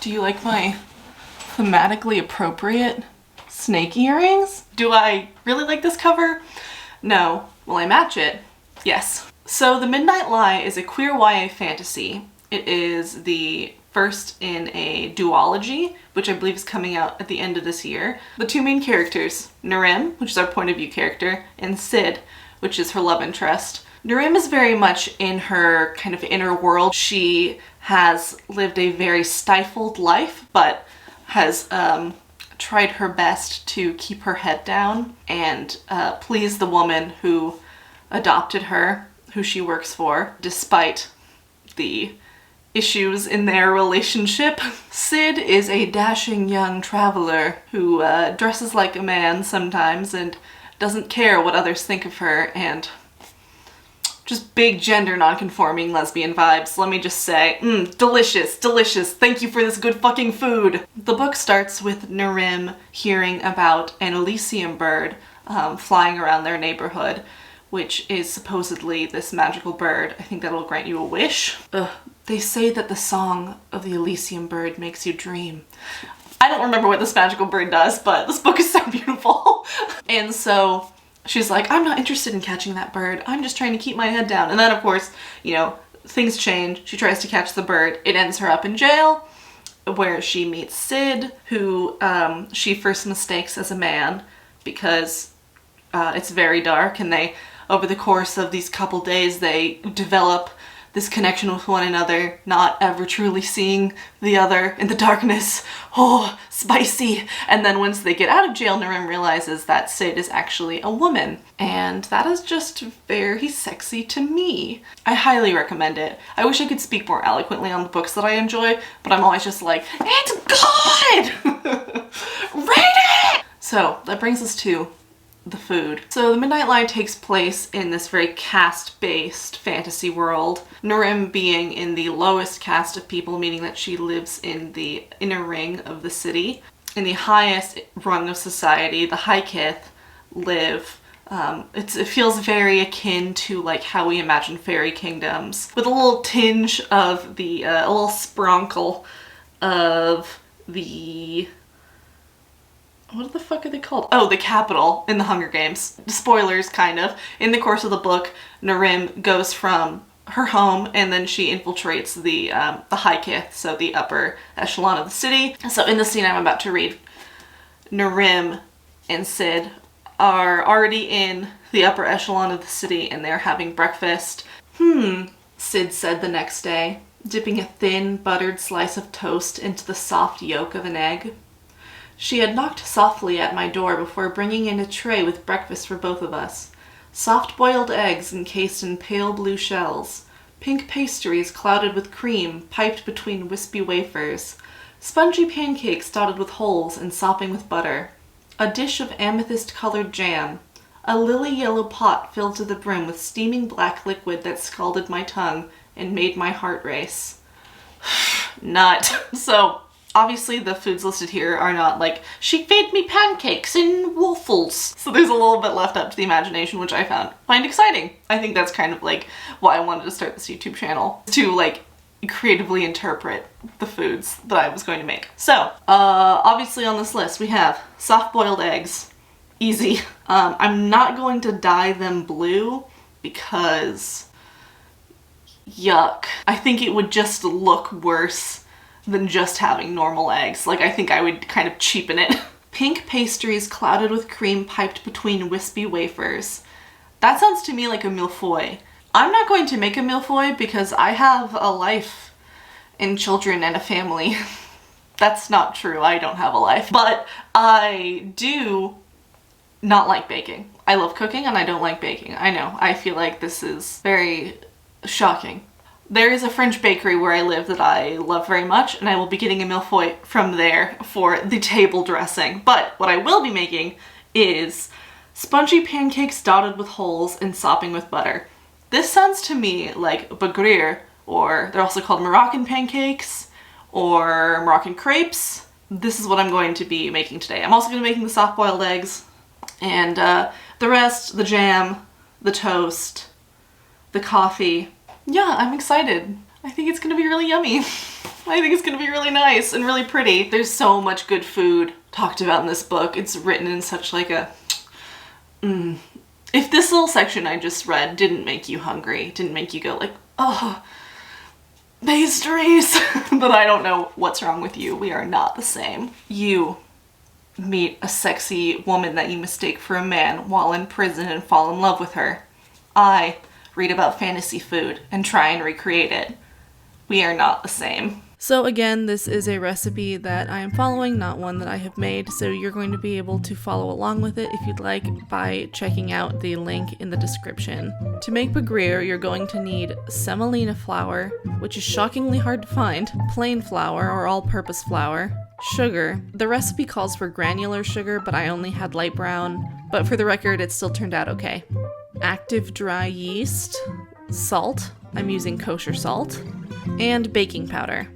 Do you like my thematically appropriate snake earrings? Do I really like this cover? No. Will I match it? Yes. So The Midnight Lie is a queer YA fantasy. It is the first in a duology, which I believe is coming out at the end of this year. The two main characters, Nirrim, which is our point of view character, and Sid, which is her love interest. Nirrim is very much in her kind of inner world. She has lived a very stifled life, but has tried her best to keep her head down and please the woman who adopted her, who she works for, despite the issues in their relationship. Sid is a dashing young traveler who dresses like a man sometimes and doesn't care what others think of her, and just big gender non-conforming lesbian vibes, let me just say. Delicious, delicious. Thank you for this good fucking food. The book starts with Nirrim hearing about an Elysium bird flying around their neighborhood, which is supposedly this magical bird. I think that'll grant you a wish. They say that the song of the Elysium bird makes you dream. I don't remember what this magical bird does, but this book is so beautiful. And so she's like, I'm not interested in catching that bird. I'm just trying to keep my head down. And then, of course, you know, things change. She tries to catch the bird. It ends her up in jail, where she meets Sid, who she first mistakes as a man because it's very dark, and they, over the course of these couple days, they develop this connection with one another, not ever truly seeing the other in the darkness. Oh, spicy! And then once they get out of jail, Nirrim realizes that Sid is actually a woman. And that is just very sexy to me. I highly recommend it. I wish I could speak more eloquently on the books that I enjoy, but I'm always just like, it's good! Read it! So, that brings us to the food. So The Midnight Lie takes place in this very caste-based fantasy world. Nirrim being in the lowest caste of people, meaning that she lives in the inner ring of the city. In the highest rung of society, the High Kith live. It feels very akin to like how we imagine fairy kingdoms, with a little tinge of the, a little sprinkle of the, what the fuck are they called? Oh, the capital in the Hunger Games. Spoilers, kind of. In the course of the book, Nirrim goes from her home and then she infiltrates the High Kith, so the upper echelon of the city. So in the scene I'm about to read, Nirrim and Sid are already in the upper echelon of the city and they're having breakfast. Sid said the next day, dipping a thin, buttered slice of toast into the soft yolk of an egg. She had knocked softly at my door before bringing in a tray with breakfast for both of us. Soft-boiled eggs encased in pale blue shells, pink pastries clouded with cream piped between wispy wafers, spongy pancakes dotted with holes and sopping with butter, a dish of amethyst-colored jam, a lily-yellow pot filled to the brim with steaming black liquid that scalded my tongue and made my heart race. Nut. So, obviously the foods listed here are not like, she fed me pancakes and waffles. So there's a little bit left up to the imagination, which I find exciting. I think that's kind of like why I wanted to start this YouTube channel, to like creatively interpret the foods that I was going to make. So, obviously on this list we have soft-boiled eggs. Easy. I'm not going to dye them blue because yuck. I think it would just look worse than just having normal eggs. Like, I think I would kind of cheapen it. Pink pastries clouded with cream piped between wispy wafers. That sounds to me like a millefeuille. I'm not going to make a millefeuille because I have a life and children and a family. That's not true, I don't have a life. But I do not like baking. I love cooking and I don't like baking. I know, I feel like this is very shocking. There is a French bakery where I live that I love very much, and I will be getting a millefeuille from there for the table dressing. But what I will be making is spongy pancakes dotted with holes and sopping with butter. This sounds to me like bagrir, or they're also called Moroccan pancakes, or Moroccan crepes. This is what I'm going to be making today. I'm also going to be making the soft-boiled eggs, and the rest, the jam, the toast, the coffee. Yeah, I'm excited. I think it's gonna be really yummy. I think it's gonna be really nice and really pretty. There's so much good food talked about in this book. It's written in such like a... If this little section I just read didn't make you hungry, didn't make you go like, oh, pastries, but I don't know what's wrong with you. We are not the same. You meet a sexy woman that you mistake for a man while in prison and fall in love with her. I read about fantasy food and try and recreate it. We are not the same. So again, this is a recipe that I am following, not one that I have made, so you're going to be able to follow along with it if you'd like by checking out the link in the description. To make bagrir, you're going to need semolina flour, which is shockingly hard to find, plain flour or all-purpose flour, sugar. The recipe calls for granular sugar, but I only had light brown, but for the record, it still turned out okay. Active dry yeast, salt, I'm using kosher salt, and baking powder.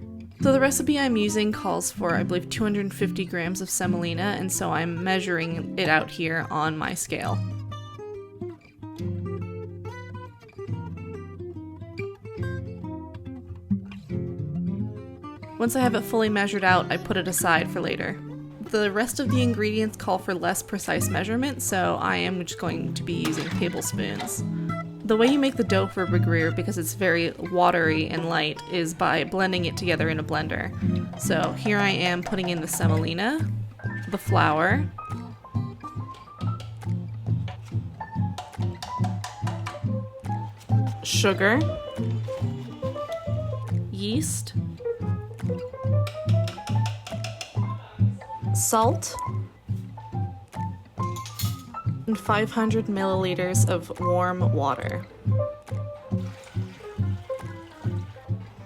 So the recipe I'm using calls for, I believe, 250 grams of semolina, and so I'm measuring it out here on my scale. Once I have it fully measured out, I put it aside for later. The rest of the ingredients call for less precise measurement, so I am just going to be using tablespoons. The way you make the dough for bagrir, because it's very watery and light, is by blending it together in a blender. So here I am putting in the semolina, the flour, sugar, yeast, salt, and 500 milliliters of warm water.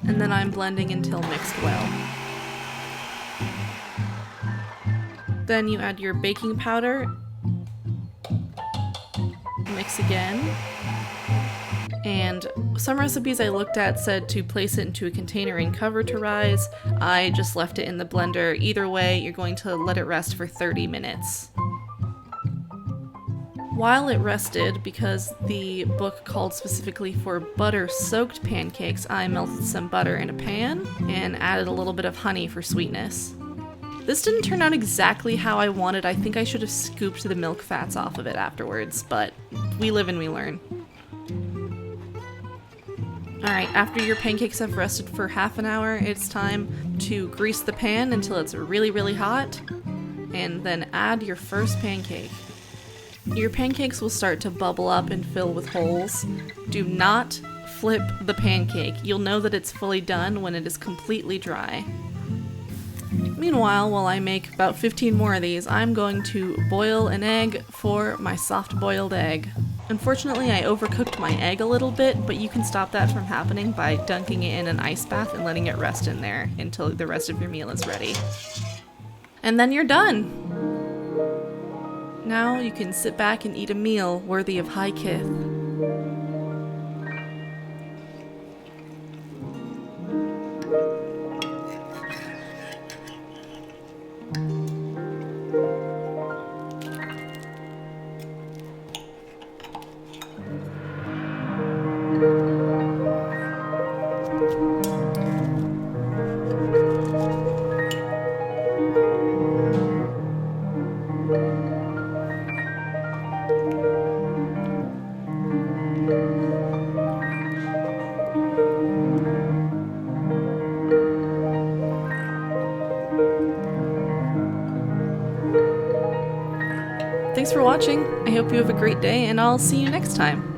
And then I'm blending until mixed well. Then you add your baking powder, mix again, and some recipes I looked at said to place it into a container and cover to rise. I just left it in the blender. Either way, you're going to let it rest for 30 minutes. While it rested, because the book called specifically for butter-soaked pancakes, I melted some butter in a pan and added a little bit of honey for sweetness. This didn't turn out exactly how I wanted. I think I should have scooped the milk fats off of it afterwards, but we live and we learn. Alright, after your pancakes have rested for half an hour, it's time to grease the pan until it's really, really hot, and then add your first pancake. Your pancakes will start to bubble up and fill with holes. Do not flip the pancake. You'll know that it's fully done when it is completely dry. Meanwhile, while I make about 15 more of these, I'm going to boil an egg for my soft-boiled egg. Unfortunately, I overcooked my egg a little bit, but you can stop that from happening by dunking it in an ice bath and letting it rest in there until the rest of your meal is ready. And then you're done! Now you can sit back and eat a meal worthy of high kith. Thanks for watching. I hope you have a great day, and I'll see you next time.